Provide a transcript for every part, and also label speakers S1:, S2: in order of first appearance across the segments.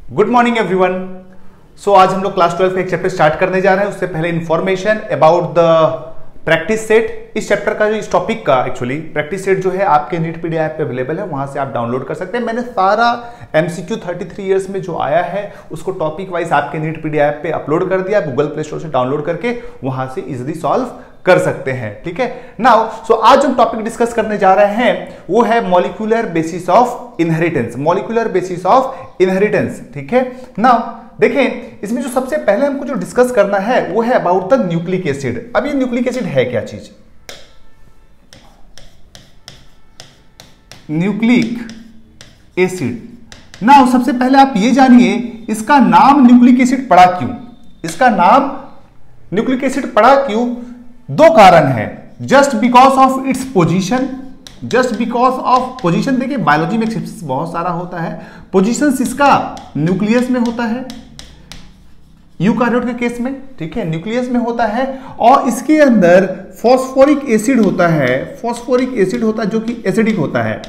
S1: Good morning everyone. सो आज हम लोग क्लास 12 का एक चैप्टर स्टार्ट करने जा रहे हैं। उससे पहले information about the practice set. इस चैप्टर का जो इस टॉपिक का एक्चुअली प्रैक्टिस सेट जो है आपके नीट पीडीएफ ऐप पे अवेलेबल है, वहां से आप डाउनलोड कर सकते हैं। मैंने सारा एमसीक्यू 33 इयर्स में जो आया है उसको टॉपिक वाइज आपके नीट पीडीएफ ऐप पे अपलोड कर दिया। गूगल प्ले स्टोर से डाउनलोड करके वहां से इजिली सॉल्व कर सकते हैं। ठीक है, नाउ सो आज हम टॉपिक डिस्कस करने जा रहे हैं वो है molecular basis of inheritance. Molecular basis of inheritance. ठीक है, नाउ देखें इसमें जो सबसे पहले हमको जो डिस्कस करना है वो है अबाउट द न्यूक्लिक एसिड। अब ये न्यूक्लिक एसिड है क्या चीज? Nucleic acid. नाउ सबसे पहले आप ये जानिए इसका नाम न्यूक्लिक एसिड पड़ा क्यों? इसका नाम न्यूक्लिक एसिड पड़ा क्यों? दो कारण है। Just because of its position. Just because of position. देखिए बायोलॉजी में बहुत सारा होता है। पोजीशन इसका न्यूक्लियस में होता है, यूकारियोट के केस में। ठीक है, न्यूक्लियस में होता है और इसके अंदर फॉस्फोरिक एसिड होता है। फॉस्फोरिक एसिड होता है जो कि एसिडिक होता है।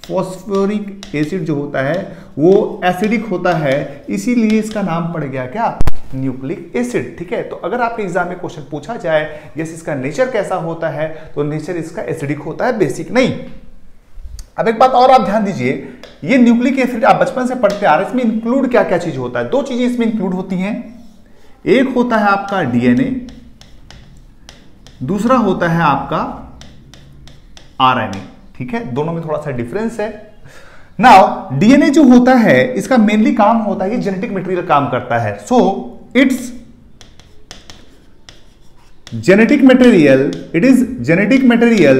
S1: फॉस्फोरिक एसिड जो होता है वो एसिडिक होता है, इसीलिए इसका नाम पड़ गया क्या? Nucleic acid. ठीक है, तो अगर आपके एग्जाम में क्वेश्चन पूछा जाए यस इसका नेचर कैसा होता है, तो नेचर इसका एसिडिक होता है, बेसिक नहीं। अब एक बात और आप ध्यान दीजिए, ये न्यूक्लिक एसिड आप बचपन से पढ़ते आ रहे हैं, इसमें इंक्लूड क्या क्या चीज होता है? दो चीजें इसमें इंक्लूड होती हैं। एक होता है आपका डीएनए, दूसरा होता है आपका आरएनए। ठीक है, दोनों में थोड़ा सा डिफरेंस है। नाउ डीएनए जो होता है इसका मेनली काम होता है, ये जेनेटिक मटेरियल काम करता है। So it's genetic material, it is genetic material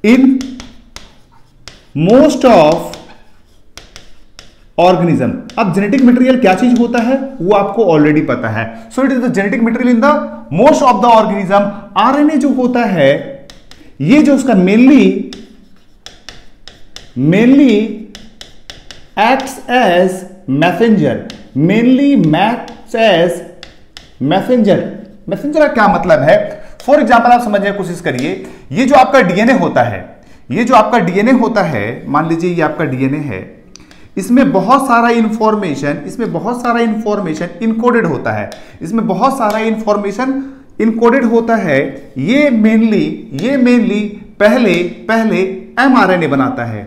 S1: in most of organism. अब जेनेटिक मटेरियल क्या चीज होता है वो आपको ऑलरेडी पता है। So it is the genetic material in the most of the organism. RNA जो होता है ये जो उसका mainly acts as messenger. Mainly acts as messenger. Messenger का क्या मतलब है? फॉर एग्जांपल आप समझने की कोशिश करिए, ये जो आपका डीएनए होता है, ये जो आपका डीएनए होता है, मान लीजिए ये आपका डीएनए है, इसमें बहुत सारा इंफॉर्मेशन इनकोडेड होता है। इसमें बहुत सारा इंफॉर्मेशन इनकोडेड होता है। ये मेनली पहले एमआरएनए बनाता है।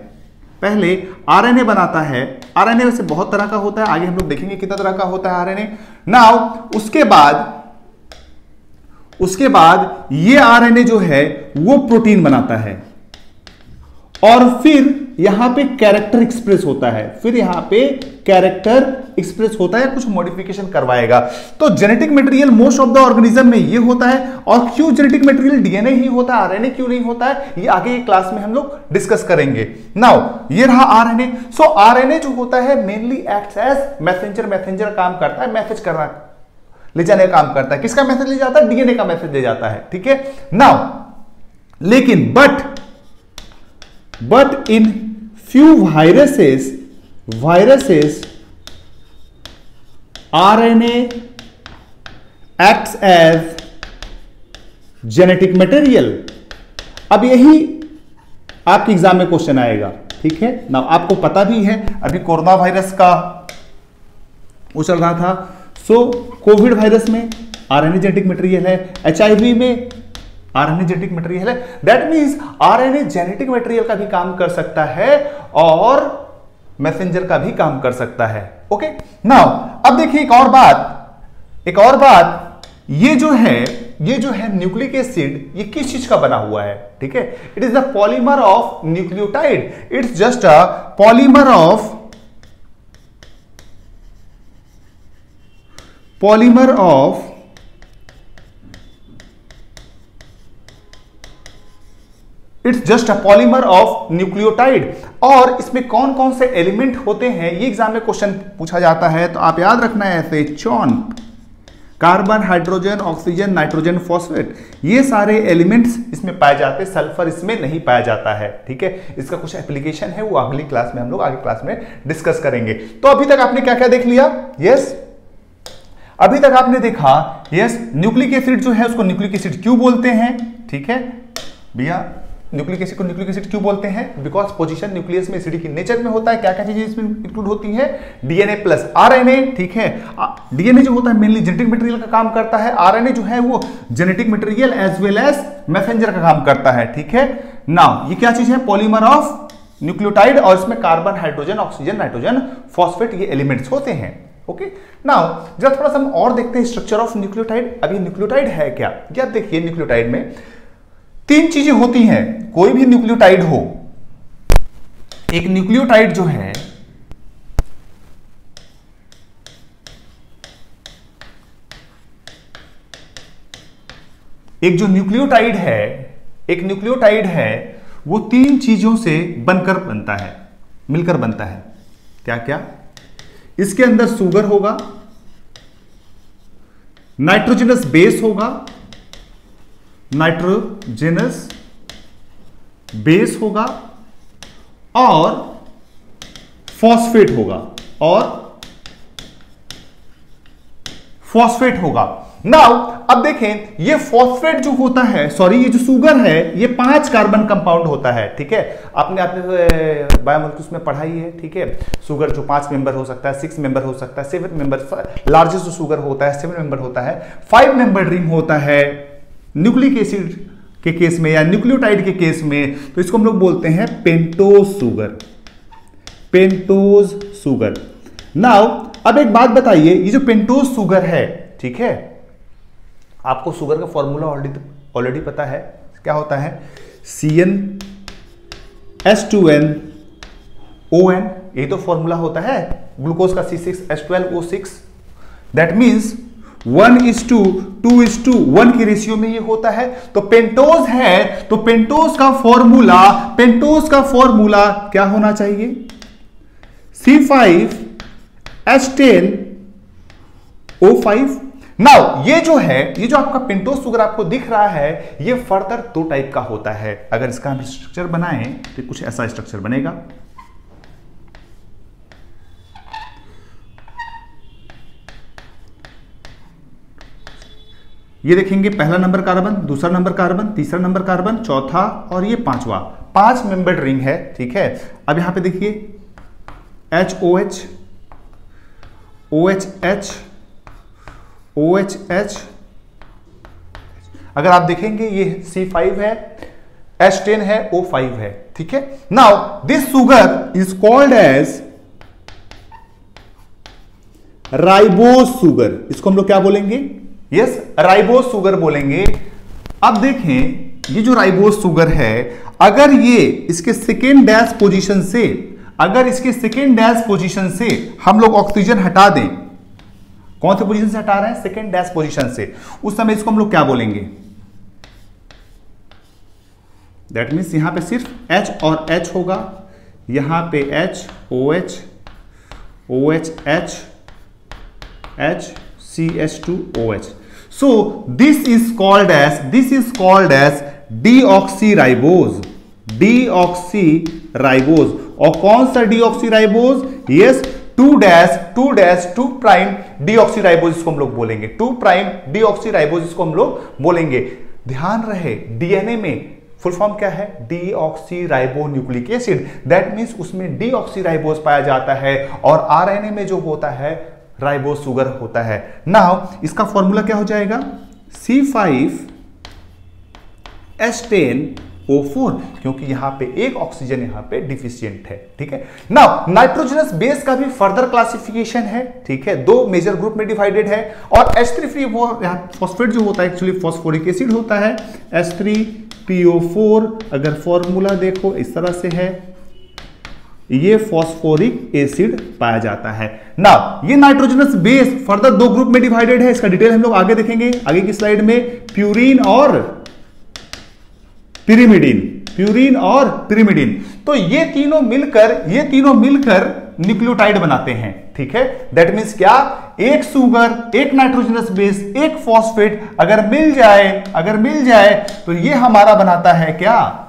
S1: पहले आरएनए बनाता है। आरएनए वैसे बहुत तरह का होता है, आगे हम लोग देखेंगे कितना तरह का होता है आरएनए। नाउ उसके बाद ये आरएनए जो है वो प्रोटीन बनाता है और फिर यहां पे कैरेक्टर एक्सप्रेस होता है। कुछ मॉडिफिकेशन करवाएगा। तो genetic material most of the organism में ये होता है। और क्यों जेनेटिक मटेरियल डीएनए ही होता है, आरएनए क्यों नहीं होता है, ये आगे की क्लास में हम लोग डिस्कस करेंगे। नाउ ये रहा आरएनए। सो आरएनए जो होता है mainly acts as messenger. Messenger काम करता है मैसेज करना, ले जाने का काम करता है। किसका मैसेज ले जाता है? डीएनए का मैसेज ले जाता है। ठीक है, नाउ लेकिन but in few viruses RNA acts as genetic material। अब यही आपके एग्जाम में क्वेश्चन आएगा। ठीक है ना, आपको पता भी है अभी कोरोना वायरस का वो चल रहा था। सो कोविड वायरस में आरएनए जेनेटिक मटेरियल है, एचआईवी में आरएनए जेनेटिक मटेरियल है। That means RNA genetic material का भी काम कर सकता है और मैसेंजर का भी काम कर सकता है। ओके, नाउ अब देखिए एक और बात, ये जो है न्यूक्लिक एसिड, ये किस चीज का बना हुआ है? ठीक है, it is the polymer of nucleotide. It's just a polymer of its just a polymer of nucleotide. और इसमें कौन कौन से एलिमेंट होते हैं ये एग्जाम में क्वेश्चन पूछा जाता है, तो आप याद रखना है ऐसे चौन, carbon, hydrogen, oxygen, nitrogen, phosphate, ये सारे एलिमेंट्स इसमें पाए जाते हैं। सल्फर इसमें नहीं पाया जाता है। ठीक है, इसका कुछ एप्लीकेशन है वो अगली क्लास में हम लोग आगे क्लास में डिस्कस करेंगे। तो अभी तक आपने क्या क्या देख लिया? यस, अभी तक आपने देखा यस न्यूक्लिक एसिड जो है उसको न्यूक्लिक एसिड क्यों बोलते हैं। ठीक है भैया, न्यूक्लिक एसिड को न्यूक्लिक एसिड क्यों बोलते हैं? बिकॉज पोजीशन न्यूक्लियस में एसिड की नेचर में होता है। क्या क्या चीजें इसमें इंक्लूड होती है? डीएनए प्लस आरएनए, ठीक है। डीएनए जो होता है मेनली जेनेटिक मटेरियल का काम करता है, आरएनए जो है वो genetic material as well as messenger का काम करता है, ठीक है। नाउ ये क्या चीज है? पॉलीमर ऑफ न्यूक्लियोटाइड, और इसमें carbon, hydrogen, oxygen, nitrogen, phosphate ये एलिमेंट्स होते हैं। ओके, नाउ जरा थोड़ा सा हम और देखते हैं स्ट्रक्चर ऑफ न्यूक्लियोटाइड। अभी न्यूक्लियोटाइड है क्या? क्या देखिए, न्यूक्लियोटाइड में 3 चीजें होती हैं। कोई भी न्यूक्लियोटाइड हो, एक न्यूक्लियोटाइड जो है एक न्यूक्लियोटाइड है वो 3 चीजों से बनकर बनता है, मिलकर बनता है। क्या क्या? इसके अंदर सुगर होगा, नाइट्रोजनस बेस होगा, नाइट्रोजनस बेस होगा, और फॉस्फेट होगा, नाउ अब देखें ये फॉस्फेट जो होता है, ये जो सुगर है, ये 5 कार्बन कंपाउंड होता है, ठीक है। आपने बायोमोलिक्यूल्स में पढ़ाई है, ठीक है। सुगर जो 5 मेंबर हो सकता है, 6 मेंबर हो सकता है, 7 मेंबर, लार्जेस्ट जो सुगर होता है 7 मेंबर होता है, 5 मेंबर रिंग होता है न्यूक्लिक एसिड के केस में या न्यूक्लियोटाइड के केस में, तो इसको हम लोग बोलते हैं पेंटोज सुगर। नाउ अब एक बात बताइए, ये जो पेंटोज सुगर है, ठीक है, आपको शुगर का फॉर्मूला ऑलरेडी पता है, क्या होता है? CnH2nOn, ये तो फॉर्मूला होता है ग्लूकोज का, C6H12O6। दैट मींस 1:2:1 की रेशियो में ये होता है। तो पेंटोज है, तो पेंटोज का फॉर्मूला क्या होना चाहिए? C5H10O5। नाउ ये जो आपका पेंटोज सुगर आपको दिख रहा है, ये फर्दर 2 टाइप का होता है। अगर इसका हम स्ट्रक्चर बनाएं तो कुछ ऐसा स्ट्रक्चर बनेगा। ये देखेंगे, पहला नंबर कार्बन, दूसरा नंबर कार्बन, तीसरा नंबर कार्बन, चौथा और ये 5वां, 5 मेंबर्ड रिंग है, ठीक है। अब यहां पे देखिए HOH, OHH, OHH, अगर आप देखेंगे ये C5 है, H10 है, O5 है, ठीक है। Now this sugar is called as ribose sugar. इसको हम लोग क्या बोलेंगे? यस, राइबोज सुगर बोलेंगे। अब देखें, ये जो राइबोज सुगर है, अगर ये इसके सेकेंड डैश पोजीशन से हम लोग ऑक्सीजन हटा दें, कौन से पोजीशन से हटा रहे हैं? सेकेंड डैश पोजीशन से, उस समय इसको हम लोग क्या बोलेंगे? दैट मीन्स यहां पे सिर्फ H और H होगा, यहां पे H, OH, OHH, H, CH2OH. So this is called as deoxyribose. और कौन सा deoxyribose? Yes, 2' deoxyribose इसको हम लोग बोलेंगे, 2' deoxyribose इसको हम लोग बोलेंगे। ध्यान रहे, डीएनए में फुल फॉर्म क्या है? Deoxyribonucleic acid. दैट मीन्स उसमें डीऑक्सीराइबोज पाया जाता है, और आरएनए में जो होता है राइबोज सुगर होता है। नाउ इसका फॉर्मूला क्या हो जाएगा? C5H10O4, क्योंकि यहां पे एक ऑक्सीजन यहां पे डिफिशियंट है, ठीक है। नाउ नाइट्रोजनस बेस का भी फर्दर क्लासिफिकेशन है, ठीक है, 2 मेजर ग्रुप में डिवाइडेड है। और H3 फ्री वो फॉस्फेट जो होता है एक्चुअली फॉस्फोरिक एसिड होता है, H3PO4। अगर फॉर्मूला देखो इस तरह से है, ये फॉस्फोरिक एसिड पाया जाता है। नाउ ये नाइट्रोजनस बेस फर्दर 2 ग्रुप में डिवाइडेड है, इसका डिटेल हम लोग आगे देखेंगे, आगे की स्लाइड में। प्यूरिन और पिरिमिडिन। तो ये तीनों मिलकर न्यूक्लियोटाइड बनाते हैं, ठीक है। दैट मींस क्या? एक सुगर, एक नाइट्रोजनस बेस, एक फॉस्फेट अगर मिल जाए तो ये हमारा बनाता है क्या?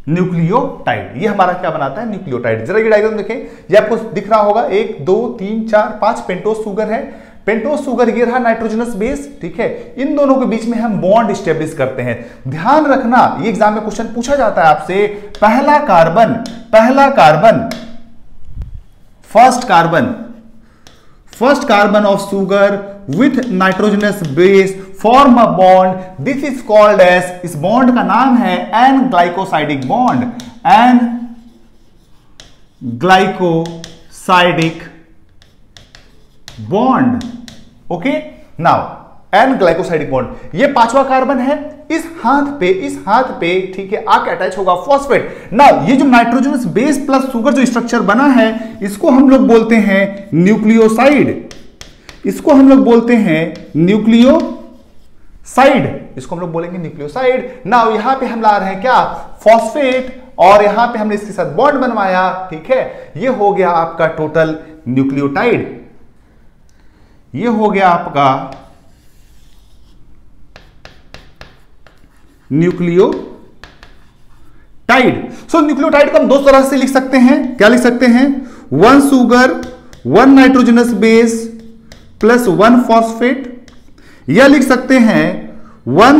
S1: न्यूक्लियोटाइड। ये हमारा क्या बनाता है? न्यूक्लियोटाइड। जरा ये डायग्राम देखें, ये आपको दिख रहा होगा, 1 2 3 4 5 पेंटोज सुगर है। पेंटोस सुगर ये रहा नाइट्रोजनस बेस, ठीक है। इन दोनों के बीच में हम बॉन्ड स्टेब्लिश करते हैं। ध्यान रखना, ये एग्जाम में क्वेश्चन पूछा जाता है आपसे, पहला carbon first carbon of sugar with nitrogenous base form a bond, this is called as, इस बॉन्ड का नाम है N glycosidic bond, N glycosidic bond. Okay, now N glycosidic bond, ये पांचवा कार्बन है, इस हाथ पे ठीक है आके अटैच होगा फॉस्फेट। नाउ ये जो नाइट्रोजनस बेस प्लस सुगर जो स्ट्रक्चर बना है, इसको हम लोग बोलते हैं न्यूक्लियोसाइड, इसको हम लोग बोलते हैं न्यूक्लियोसाइड, इसको हम लोग बोलेंगे न्यूक्लियोसाइड। नाउ यहां पे हम ला रहे हैं क्या, फॉस्फेट, और यहां पे हमने इसके साथ बॉन्ड बनवाया, ठीक है। ये हो गया आपका टोटल न्यूक्लियोटाइड, ये हो गया आपका न्यूक्लियोटाइड। सो न्यूक्लियोटाइड को हम दो तरह से लिख सकते हैं, क्या लिख सकते हैं, 1 sugar 1 nitrogenous base plus 1 phosphate, या लिख सकते हैं 1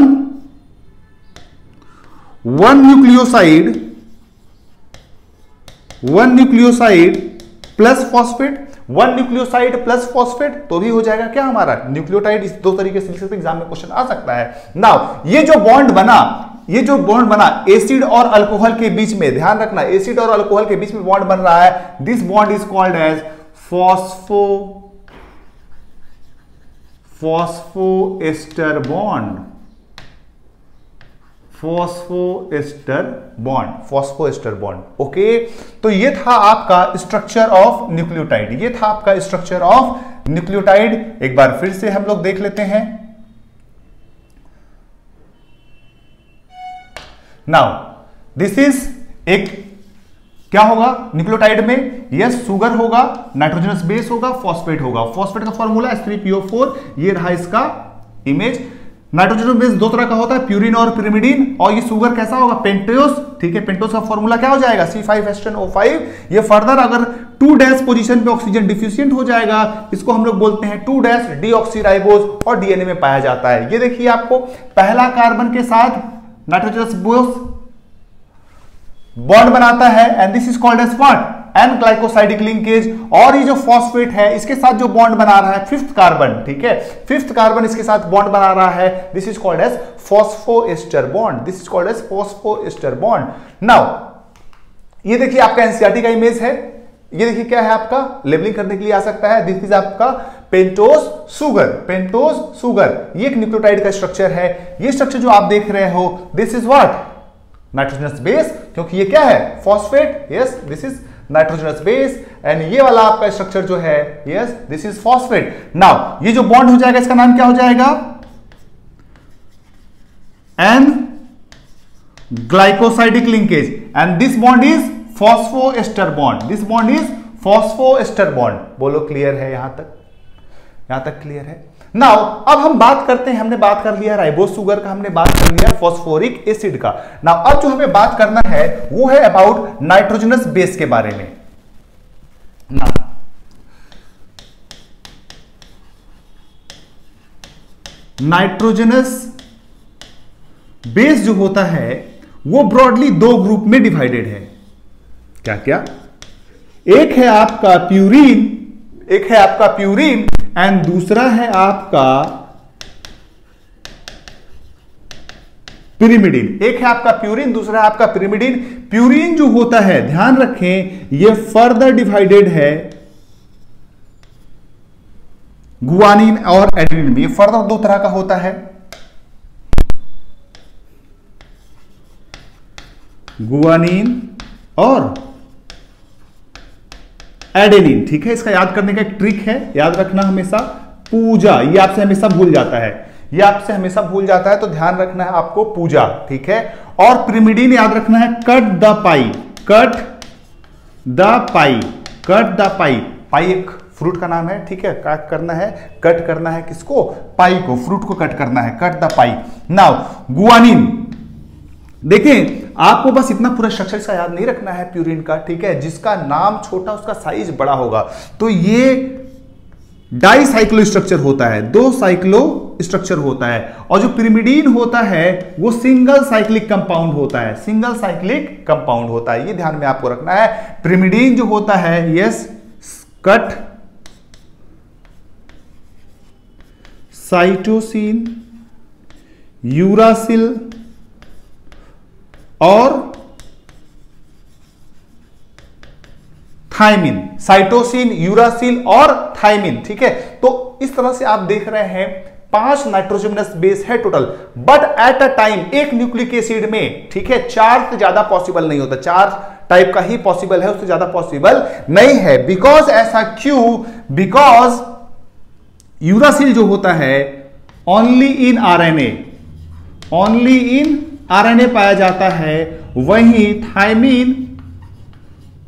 S1: nucleoside plus phosphate, 1 nucleoside plus phosphate, तो भी हो जाएगा क्या हमारा न्यूक्लियोटाइड। इस दो तरीके से लिख सकते हैं, एग्जाम में क्वेश्चन आ सकता है। नाउ ये जो बॉन्ड बना एसिड और अल्कोहल के बीच में, ध्यान रखना एसिड और अल्कोहल के बीच में बॉन्ड बन रहा है, this bond is called as phosphoester bond. Okay, तो ये था आपका स्ट्रक्चर ऑफ न्यूक्लियोटाइड, एक बार फिर से हम लोग देख लेते हैं। नाउ दिस इज एक क्या होगा न्यूक्लियोटाइड में, यस सुगर होगा, नाइट्रोजनस बेस होगा, फॉस्फेट होगा, फॉस्फेट का फॉर्मूला H3PO4, ये रहा इसका इमेज। नाइट्रोजन बेस दो तरह का होता है, प्यूरिन और पिरिमिडीन, और ये सुगर कैसा होगा, पेंटोस, ठीक है। पेंटोस का फॉर्मूला क्या हो जाएगा, C5H10O5। ये फर्दर अगर 2' पोजीशन पे ऑक्सीजन डिफिशिएंट हो जाएगा, इसको हम लोग बोलते हैं 2' डीऑक्सीराइबोज, और डीएनए में पाया जाता है। ये देखिए आपको पहला कार्बन के साथ नाइट्रोजनस बेस बॉन्ड बनाता है, and this is called as what, N glycosidic linkage. और ये जो फॉस्फेट है इसके साथ जो बॉन्ड बना रहा है फिफ्थ कार्बन, ठीक है, फिफ्थ कार्बन इसके साथ बॉन्ड बना रहा है, this is called as phosphoester bond. Now ये देखिए आपका एनसीईआरटी का इमेज है, ये देखिए क्या है आपका, लेबलिंग करने के लिए आ सकता है, दिस इज आपका पेंटोस सुगर, ये एक न्यूक्लियोटाइड का स्ट्रक्चर है। ये स्ट्रक्चर जो आप देख रहे हो, this is what, nitrogenous base, क्योंकि ये क्या है, phosphate, yes this is nitrogenous base, and ये वाला आपका स्ट्रक्चर जो है, yes this is phosphate. Now ये जो बॉन्ड हो जाएगा इसका नाम क्या हो जाएगा, an glycosidic linkage, and this bond is phosphoester bond. बोलो क्लियर है, यहां तक क्लियर है। नाउ अब हम बात करते हैं, हमने बात कर लिया राइबोज सुगर का, हमने बात कर लिया फॉस्फोरिक एसिड का। नाउ अब जो हमें बात करना है वो है अबाउट नाइट्रोजनस बेस के बारे में। नाइट्रोजनस बेस जो होता है वो ब्रॉडली दो ग्रुप में डिवाइडेड है। क्या क्या, एक है आपका प्यूरिन, एंड दूसरा है आपका पिरिमिडीन। एक है आपका प्यूरिन, दूसरा है आपका पिरिमिडीन। प्यूरिन जो होता है, ध्यान रखें, यह फर्दर डिवाइडेड है गुआनिन और एडेनिन में। ये फर्दर दो तरह का होता है, गुआनिन और एडेनिन, ठीक है। इसका याद करने का एक ट्रिक है, याद रखना हमेशा, पूजा, ये आपसे हमेशा भूल जाता है, तो ध्यान रखना है आपको पूजा, ठीक है। और पिरिमिडीन याद रखना है कट द पाई। पाई एक फ्रूट का नाम है, ठीक है। कट करना है किसको, पाई को, फ्रूट को कट करना है, cut the pi. Now guanine, देखें आपको बस इतना पूरा स्ट्रक्चर का याद नहीं रखना है प्यूरिन का, ठीक है। जिसका नाम छोटा उसका साइज बड़ा होगा, तो ये डाई साइक्लो स्ट्रक्चर होता है, 2 साइक्लो स्ट्रक्चर होता है, और जो पिरिमिडीन होता है वो सिंगल साइक्लिक कंपाउंड होता है, सिंगल साइक्लिक कंपाउंड होता है। ये ध्यान में आपको रखना है। पिरिमिडीन जो होता है, यस, कट साइटोसिन, यूरासिल और थाइमिन, साइटोसिन, यूरासिल और थाइमिन, ठीक है। तो इस तरह से आप देख रहे हैं 5 नाइट्रोजनस बेस है total, but at a time एक न्यूक्लिक एसिड में, ठीक है, 4 से ज्यादा पॉसिबल नहीं होता, 4 टाइप का ही पॉसिबल है, उससे ज्यादा पॉसिबल नहीं है। बिकॉज ऐसा क्यों? बिकॉज यूरासिल जो होता है only in RNA, only in RNA पाया जाता है, वहीं थाइमिन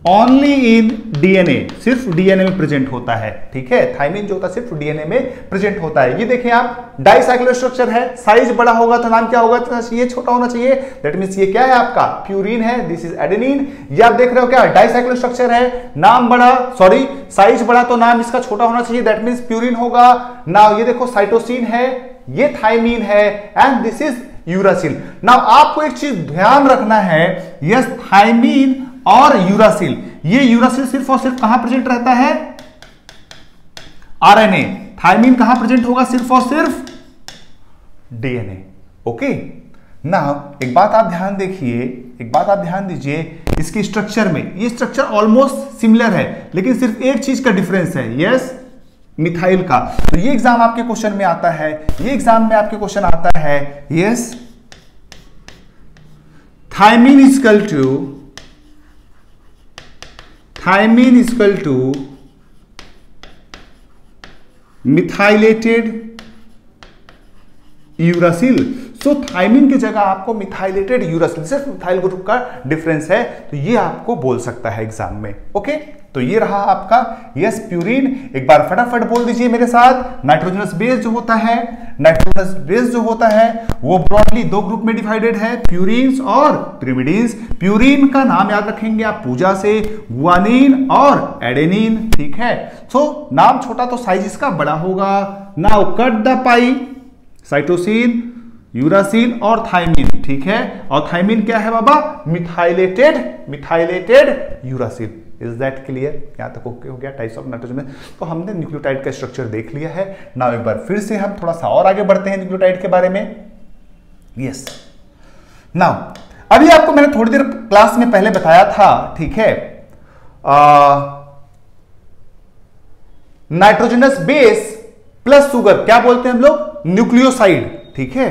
S1: ओनली इन डीएनए, सिर्फ डीएनए में प्रेजेंट होता है, ठीक है। थाइमिन जो होता है सिर्फ डीएनए में प्रेजेंट होता है। ये देखें आप, डाइसाइक्लो स्ट्रक्चर है, साइज बड़ा होगा तो नाम क्या होगा चाहिए? छोटा होना चाहिए। दैट मींस ये क्या है आपका? प्यूरिन है, दिस इज एडेनिन। ये आप देख रहे हो क्या? डाइसाइक्लो स्ट्रक्चर है, नाम बड़ा, सॉरी साइज बड़ा तो नाम इसका छोटा होना चाहिए, दैट मींस प्यूरिन होगा। नाउ ये देखो साइटोसिन है, ये थाइमिन है, and this is uracil. Now आपको एक चीज ध्यान रखना है, यस, थाइमिन और यूरासिल, ये यूरासिल सिर्फ और सिर्फ कहां प्रेजेंट रहता है? आरएनए। थाइमिन कहां प्रेजेंट होगा? सिर्फ और सिर्फ डीएनए। ओके, नाउ एक बात आप ध्यान देखिए, एक बात आप ध्यान दीजिए, इसके स्ट्रक्चर में ये स्ट्रक्चर ऑलमोस्ट सिमिलर है, लेकिन सिर्फ एक चीज का डिफरेंस है, यस, मिथाइल का। तो ये एग्जाम आपके क्वेश्चन में आता है, ये एग्जाम में आपके क्वेश्चन आता है, yes, thymine equal to, thymine equal to methylated uracil. So thymine की जगह आपको मिथाइलेटेड यूरासिल, सिर्फ मिथाइल ग्रुप का डिफरेंस है, तो ये आपको बोल सकता है एग्जाम में। ओके, तो ये रहा आपका, यस, प्यूरिन। एक बार फटाफट बोल दीजिए मेरे साथ, नाइट्रोजनस बेस जो होता है, नाइट्रोजनस बेस जो होता है वो ब्रॉडली 2 ग्रुप में डिवाइडेड है, प्यूरिन्स और पिरिमिडीन्स। प्यूरिन का नाम याद रखेंगे आप पूजा से, गुआनिन और एडेनिन, ठीक है। सो नाम छोटा तो साइज इसका बड़ा होगा। Now cut the pie, cytosine, uracil और थाइमिन, ठीक है। और थाइमिन क्या है बाबा? Methylated, methylated uracil. Is that clear? यहां तक ओके हो गया? Types of nitrogen. तो हमने न्यूक्लियोटाइड का स्ट्रक्चर देख लिया है। नाउ एक बार फिर से हम थोड़ा सा और आगे बढ़ते हैं न्यूक्लियोटाइड के बारे में। यस, नाउ अभी आपको मैंने थोड़ी देर क्लास में पहले बताया था, ठीक है, नाइट्रोजनस बेस प्लस शुगर क्या बोलते हैं हम लोग? न्यूक्लियोसाइड, ठीक है।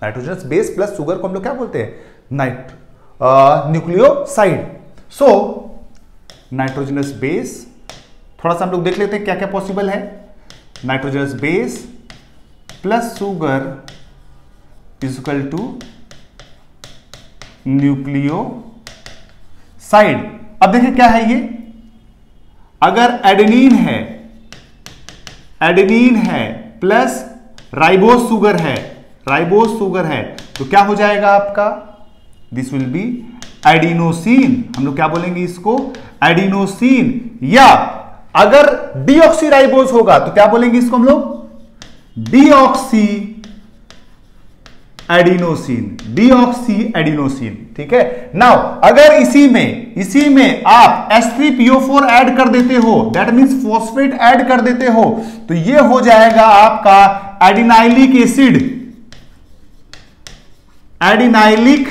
S1: नाइट्रोजनस बेस प्लस शुगर को हम लोग क्या बोलते हैं? न्यूक्लियोसाइड। सो नाइट्रोजनस बेस, थोड़ा सा हम लोग देख लेते हैं क्या क्या पॉसिबल है। Nitrogenous base plus sugar is equal to nucleoside. अब देखिए क्या है ये, अगर एडेनिन है प्लस राइबोस शुगर है, राइबोस शुगर है, तो क्या हो जाएगा आपका? This will be adenosine. हम लोग क्या बोलेंगे इसको? एडिनोसिन। या अगर डीऑक्सीराइबोस होगा तो क्या बोलेंगे इसको हम लोग? डीऑक्सी एडिनोसिन, डीऑक्सी एडिनोसिन, ठीक है। नाउ अगर इसी में आप H3PO4 ऐड कर देते हो, दैट मींस फॉस्फेट ऐड कर देते हो, तो ये हो जाएगा आपका एडिनाइलिक एसिड, एडिनाइलिक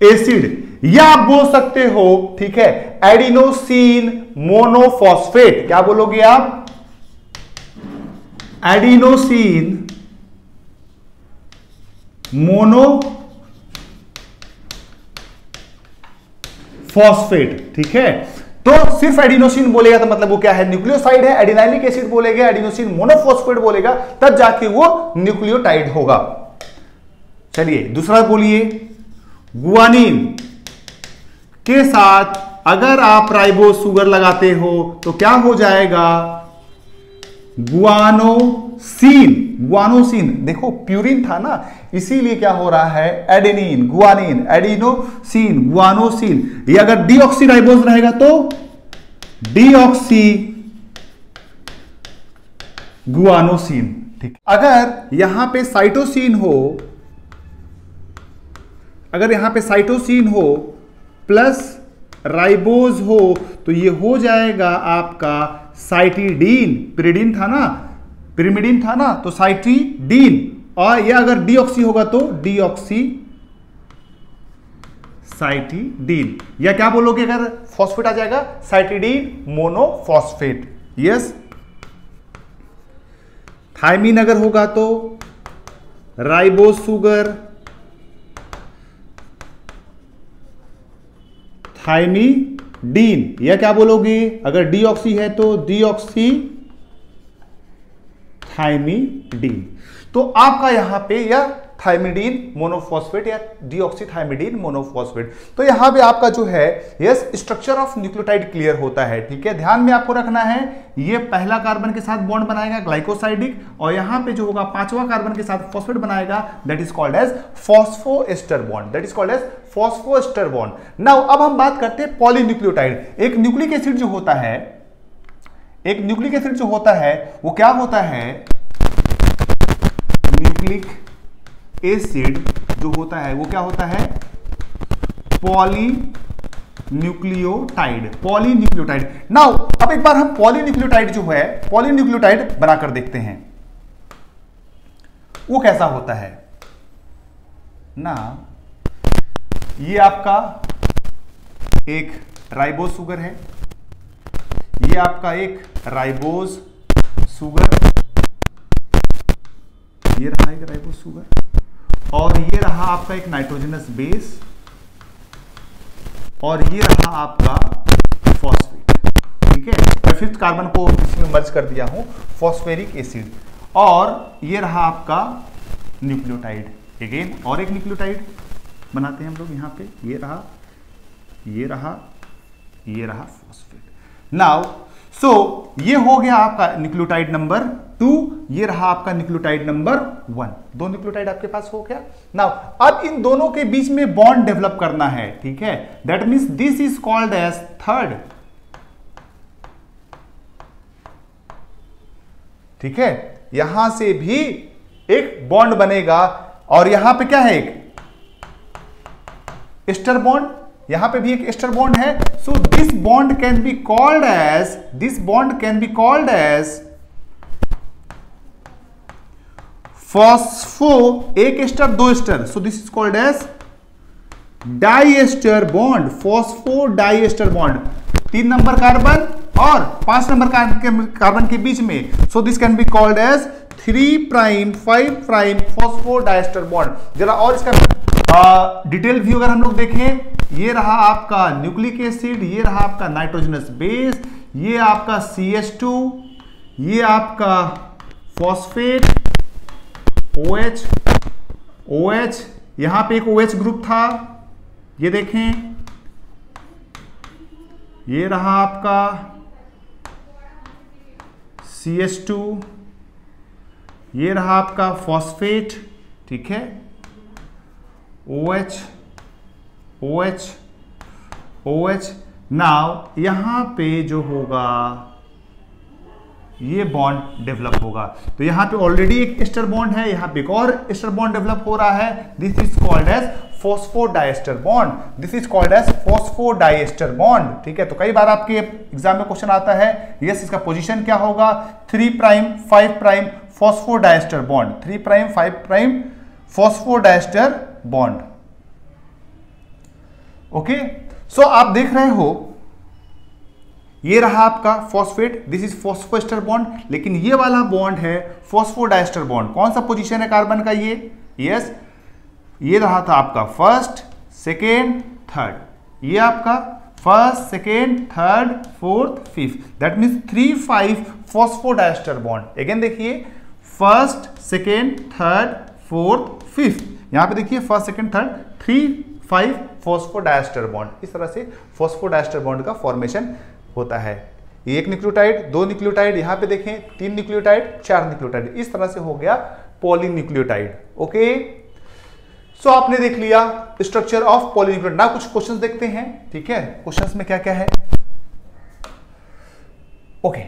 S1: एसिड, या आप बोल सकते हो, ठीक है, एडिनोसिन मोनोफॉस्फेट। क्या बोलोगे आप? एडिनोसिन मोनोफॉस्फेट, ठीक है। तो सिर्फ एडिनोसिन बोलेगा तो मतलब वो क्या है? न्यूक्लियोसाइड है। एडिनाइलिक एसिड बोलेगा, एडिनोसिन मोनोफॉस्फेट बोलेगा, तब जाके वो न्यूक्लियोटाइड होगा। चलिए दूसरा बोलिए, गुआनिन के साथ अगर आप राइबोस शुगर लगाते हो तो क्या हो जाएगा? गुआनोसिन। गुआनोसिन, देखो प्यूरिन था ना, इसीलिए क्या हो रहा है? Adenine, guanine, adenosine, guanosine. ये अगर डीऑक्सीराइबोस रहेगा तो डीऑक्सी गुआनोसिन। ठीक, अगर यहां पे साइटोसिन हो, अगर यहां पे साइटोसिन हो प्लस राइबोज हो तो ये हो जाएगा आपका साइटिडीन। पिरिडीन था ना, पिरिमिडीन था ना, तो साइटिडीन। और ये अगर डीऑक्सी होगा तो डीऑक्सी साइटिडीन, या क्या बोलोगे अगर फॉस्फेट आ जाएगा, साइटिडीन मोनोफॉस्फेट। यस, थायमीन अगर होगा तो राइबोज सुगर, थायमीडीन, या क्या बोलोगे अगर डीऑक्सी है तो डीऑक्सी थायमीडीन। तो आपका यहां पे या थायमिडीन मोनोफॉस्फेट या डीऑक्सीथायमिडीन मोनोफॉस्फेट। तो यहां पे आपका जो है yes structure of nucleotide clear होता है। ठीक है, ध्यान में आपको रखना है, ये पहला कार्बन के साथ बॉन्ड बनाएगा ग्लाइकोसाइडिक, और यहां पे जो होगा पांचवा कार्बन के साथ फॉस्फेट बनाएगा, that is called as phosphoester bond, that is called as phosphoester bond. Now अब हम बात करते हैं पॉलीन्यूक्लियोटाइड। एक न्यूक्लिक एसिड जो होता है, एक न्यूक्लिक एसिड जो होता है वो क्या होता है, न्यूक्लिक एसिड जो होता है वो क्या होता है, पॉलीन्यूक्लियोटाइड, पॉलीन्यूक्लियोटाइड। नाउ अब एक बार हम पॉलीन्यूक्लियोटाइड जो है, पॉलीन्यूक्लियोटाइड बनाकर देखते हैं वो कैसा होता है ना। ये आपका एक राइबोज सुगर है, ये आपका एक राइबोज सुगर, ये रहा एक राइबोज सुगर, और ये रहा आपका एक नाइट्रोजनस बेस, और ये रहा आपका फॉस्फेट। ठीक है, मैं फिफ्थ कार्बन को इसमें मर्ज कर दिया हूं, फॉस्फेरिक एसिड, और ये रहा आपका न्यूक्लियोटाइड। अगेन और एक न्यूक्लियोटाइड बनाते हैं हम लोग यहां पे, ये रहा, ये रहा, ये रहा फॉस्फेट। नाउ सो ये हो गया आपका न्यूक्लियोटाइड नंबर 2, ये रहा आपका न्यूक्लियोटाइड नंबर 1। दो न्यूक्लियोटाइड आपके पास हो गया। नाउ अब इन दोनों के बीच में बॉन्ड डेवलप करना है। ठीक है, that means this is called as third. ठीक है, यहां से भी एक बॉन्ड बनेगा, और यहां पे क्या है, एक एस्टर बॉन्ड, यहां पे भी एक एस्टर बॉन्ड है। So this bond can be called as, this bond can be called as phospho, एक एस्टर दो ester, so this is called as diester bond, phosphodiester bond. 3 number carbon और 5 number carbon के बीच में, so this can be called as 3 prime 5 prime phosphodiester bond. जरा और इसका detail view अगर हम लोग देखें, ये रहा आपका न्यूक्लिक एसिड, ये रहा आपका नाइट्रोजनस बेस, ये आपका CH2, ये आपका फॉस्फेट OH, OH, यहां पे एक OH ग्रुप था, ये देखें, ये रहा आपका CH2, ये रहा आपका फॉस्फेट। ठीक है, OH, OH, OH। नाउ यहां पे जो होगा ये बॉन्ड डेवलप होगा, तो यहां पे ऑलरेडी एक एस्टर बॉन्ड है, यहां पे एक और एस्टर बॉन्ड डेवलप हो रहा है, this is called as phosphodiester bond, this is called as phosphodiester bond. ठीक है, तो कई बार आपके एग्जाम में क्वेश्चन आता है, यस इसका पोजीशन क्या होगा, 3 prime 5 prime phosphodiester bond, 3 prime 5 prime phosphodiester bond. Okay, so आप देख रहे हो ये रहा आपका phosphate, this is phosphoester bond, लेकिन ये वाला बॉन्ड है फॉस्फोडाइएस्टर बॉन्ड। कौन सा पोजीशन है कार्बन का, ये यस, ये रहा था आपका फर्स्ट सेकेंड थर्ड, ये आपका first second third fourth fifth, that means 3 5 phosphodiester bond. Again देखिए first second third fourth fifth, यहां पे देखिए first second third 3 5 phosphodiester bond. इस तरह से फॉस्फोडाइएस्टर बॉन्ड का फॉर्मेशन होता है। एक न्यूक्लियोटाइड, 2 न्यूक्लियोटाइड, यहां पे देखें 3 न्यूक्लियोटाइड 4 न्यूक्लियोटाइड, इस तरह से हो गया पॉलीन्यूक्लियोटाइड। ओके, सो आपने देख लिया स्ट्रक्चर ऑफ पॉलीन्यूक्लियोटाइड। ना कुछ क्वेश्चंस देखते हैं। ठीक है, क्वेश्चंस में क्या क्या है। ओके,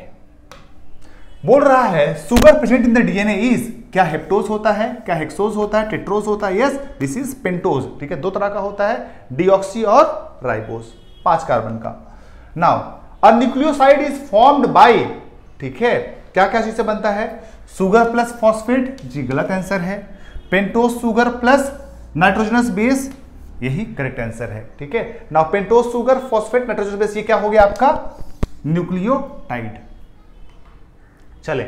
S1: बोल रहा है sugar present in the DNA is, क्या हेप्टोज होता है, क्या हेक्सोज होता है, टेट्रोज होता है? Yes, this is pentose. ठीक है, दो तरह का होता है, डीऑक्सी और राइबोज, 5 कार्बन का। Now a nucleoside is formed by, ठीक है, क्या क्या चीज से बनता है? सुगर प्लस फॉस्फेट, जी गलत आंसर है। Pentose sugar plus nitrogenous base, यही करेक्ट आंसर है। ठीक है, now pentose sugar phosphate nitrogenous base, ये क्या हो गया आपका? न्यूक्लियोटाइड। चले,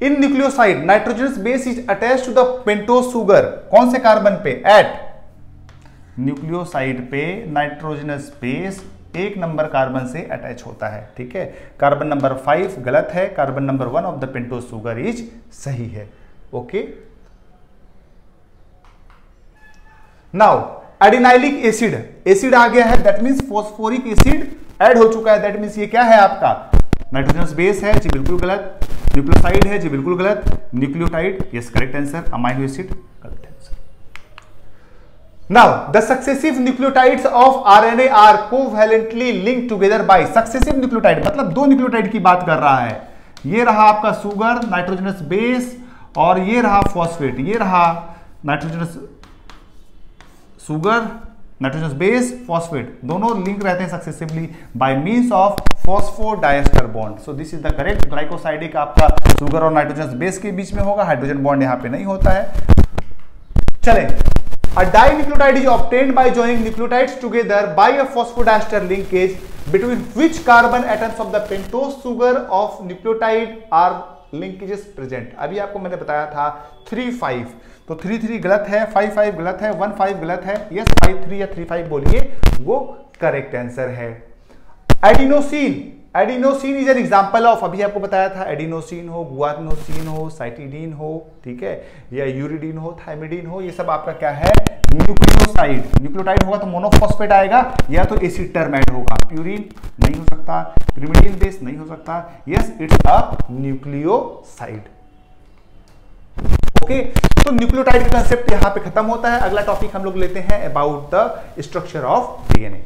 S1: in nucleoside nitrogenous base is attached to the pentose sugar, कौन से कार्बन पे? एट न्यूक्लियोसाइड पे नाइट्रोजनस बेस 1 नंबर कार्बन से अटैच होता है। ठीक है, कार्बन नंबर 5 गलत है, carbon number 1 of the pentose sugar is सही है। Okay, now adenylic acid, acid आ गया है, that means phosphoric acid add हो चुका है, दैट मींस ये क्या है आपका? नाइट्रोजनस बेस है, जी बिल्कुल गलत। न्यूक्लियोसाइड है, जी बिल्कुल गलत। Nucleotide, yes correct answer. Amino acid, गलत answer. Now the successive nucleotides of RNA are covalently linked together by, successive nucleotide मतलब 2 न्यूक्लियोटाइड की बात कर रहा है। ये रहा आपका सुगर नाइट्रोजनस बेस और ये रहा फॉस्फेट, ये रहा nitrogenous sugar nitrogenous base phosphate, दोनों लिंक रहते हैं successively by means of phosphodiester bond. So this is the correct. Glycosidic आपका सुगर और नाइट्रोजनस बेस के बीच में होगा, हाइड्रोजन बॉन्ड यहां पे नहीं होता है। चलें, a dinucleotide is obtained by joining nucleotides together by a phosphodiester linkage between which carbon atoms of the pentose sugar of nucleotide are linkages present। अभी आपको मैंने बताया था 3-5, तो 3-3 गलत है, 5-5 गलत है, 1-5 गलत है। यस, 5-3 या 3-5 बोलिए, वो करेक्ट आंसर है। Adenosine, adenosine is an example of, अभी आपको बताया था एडिनोसिन हो, गुआनोसिन हो, साइटिडीन हो, ठीक है, या यूरिडीन हो, थाइमिडीन हो, ये सब आपका क्या है? न्यूक्लियोसाइड। न्यूक्लियोटाइड होगा तो मोनोफॉस्फेट आएगा या तो एसिड टर्म ऐड होगा। प्यूरिन नहीं हो सकता, पिरिमिडीन बेस नहीं हो सकता। Yes, it's a nucleoside. Okay, तो न्यूक्लियोटाइड का कंसेप्ट यहां पे खत्म होता है। अगला टॉपिक हम लोग लेते हैं about the structure of DNA.